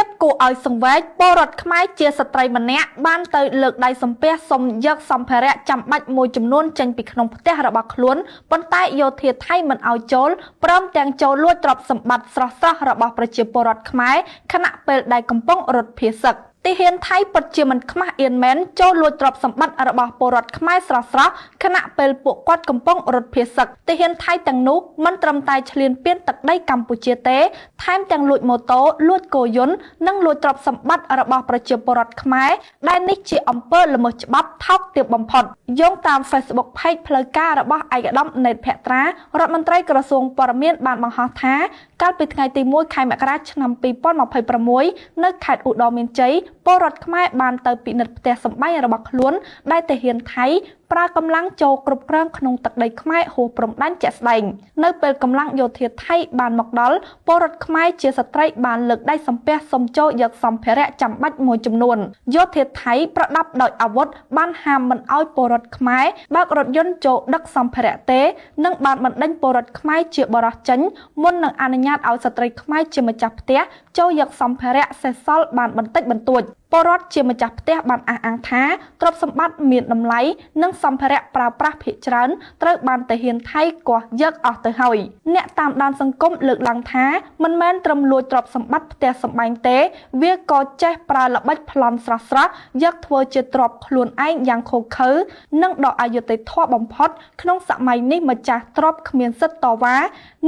ភាពគួរឲ្យសង្វេគពលរដ្ឋខ្មែរជាស្ត្រីម្នាក់បានទៅលើកដៃសំពះសុំយកសម្ភារៈចាំបាច់មួយចំនួនចេញពីក្នុងផ្ទះរបស់ខ្លួនប៉ុន្តែយោធាថៃមិនឲ្យចូលព្រមទាំងចូលលួចទ្រព្យសម្បត្តិស្រស់ៗរបស់ប្រជាពលរដ្ឋខ្មែរខណៈពេលដែលកំពុងរត់ភៀសសឹកទីហ៊ានថៃពិតជាមិនខ្មាស់អៀនមែនចូលលួចទ្រព្យសម្បត្តិរបស់ពលរដ្ឋខ្មែរស្រស់ៗខណៈពេលពួកគាត់កំពុងរត់ភៀសសឹកទីហ៊ានថៃទាំងនោះមិនត្រឹមតែឈ្លានពានទឹកដីកម្ពុជាទេថែមទាំងលួចម៉ូតូលួចគោយន្តនិងលួចទ្រព្យសម្បត្តិរបស់ប្រជាពលរដ្ឋខ្មែរដែលនេះជាអំពើល្មើសច្បាប់ថោកទាបបំផុតយោងតាម Facebook Page ផ្លូវការរបស់ឯកឧត្តមនេតភក្ត្រារដ្ឋមន្ត្រីក្រសួងព័ត៌មានបានបង្ហោះថាកាលពីថ្ងៃទី1ខែមករាឆ្នាំ2026នៅខេត្តឧត្តរមានជ័យពលរដ្ឋខ្មែរបានទៅពិនិត្យផ្ទះសម្បែងរបស់ខ្លួនដែលទាហានថៃប្រើកម្លាំងចូលគ្រប់គ្រងក្នុងទឹកដីខ្មែរហួសព្រំដែនជាក់ស្ដែងនៅពេលកម្លាំងយោធាថៃបានមកដល់ពលរដ្ឋខ្មែរជាស្ត្រីបានលើកដៃសំពះសុំចូលយកសម្ភារៈចាំបាច់មួយចំនួនយោធាថៃប្រដាប់ដោយអាវុធបានហាមមិនឲ្យពលរដ្ឋខ្មែរបើករថយន្តចូលដឹកសម្ភារៈទេនិងបានបណ្ដេញពលរដ្ឋខ្មែរជាបរិសុទ្ធចេញមុននឹងអនុញ្ញាតឲ្យស្ត្រីខ្មែរជាម្ចាស់ផ្ទះចូលយកសម្ភារៈសេសសល់បានបន្តិចបន្តួចពលរដ្ឋជាម្ចាស់ផ្ទះបានអះអាងថាទ្រព្យសម្បត្តិមានតម្លៃនិងសម្ភារៈប្រើប្រាស់ភាគច្រើនត្រូវបានទាហានថៃគាស់យកអស់ទៅហើយអ្នកតាមដានសង្គមលើកឡើងថាមិនមែនត្រឹមលួចទ្រព្យសម្បត្តិផ្ទះសម្បែងទេវាក៏ចេះប្រើល្បិចប្លន់ស្រស់ៗយកធ្វើជាទ្រព្យខ្លួនឯងយ៉ាងឃោរឃៅនិងដ៏អយុត្តិធម៌បំផុតក្នុងសម័យនេះម្ចាស់ទ្រព្យគ្មានសិទ្ធិតវ៉ា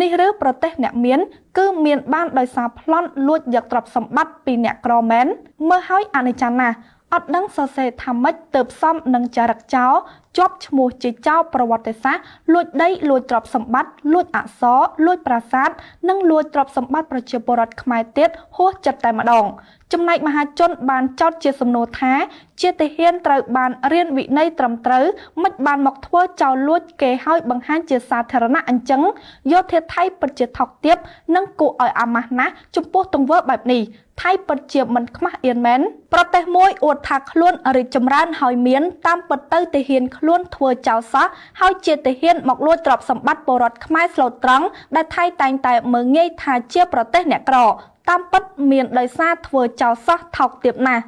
នេះឬប្រទេសអ្នកមានគឺមានបានដោយសារប្លន់លួចយកទ្រព្យសម្បត្តិពីអ្នកក្រមែនមើលហើយអនិច្ចំណាស់អត់ដឹងសរសេរថាម៉េចទើបសមនឹងចរិតចោលជាប់ឈ្មោះជាចោលប្រវត្តិសាស្ត្រលួចដីលួចទ្រព្យសម្បត្តិលួចអក្សរលួចប្រាសាទនិងលួចទ្រព្យសម្បត្តិប្រជាពលរដ្ឋខ្មែរទៀតហួសចិត្តតែម្ដងចំណែកមហាជនបានចោទជាសំណួរថាជាទាហានត្រូវបានរៀនវិន័យត្រឹមត្រូវមិនបានមកធ្វើចោលលួចគេឲ្យបង្ហាញជាសាធារណៈអញ្ចឹងយោធាថៃពិតជាថោកទាបនិងគួរឲ្យអាម៉ាស់ណាស់ចំពោះទង្វើបែបនេះថៃពិតជាមិនខ្មាស់អៀនមែនប្រទេសមួយអួតថាខ្លួនរីកចម្រើនហើយមានតាមពិតទៅទាហានខ្លួនធ្វើចោលសោះហើយជាទាហានមកលួចទ្រព្យសម្បត្តិពលរដ្ឋខ្មែរស្លូតត្រង់ដែលថៃតែងតែមើលងាយថាជាប្រទេសអ្នកក្រតាមពិតមានដោយសារធ្វើចោលសោះថោកទាបណាស់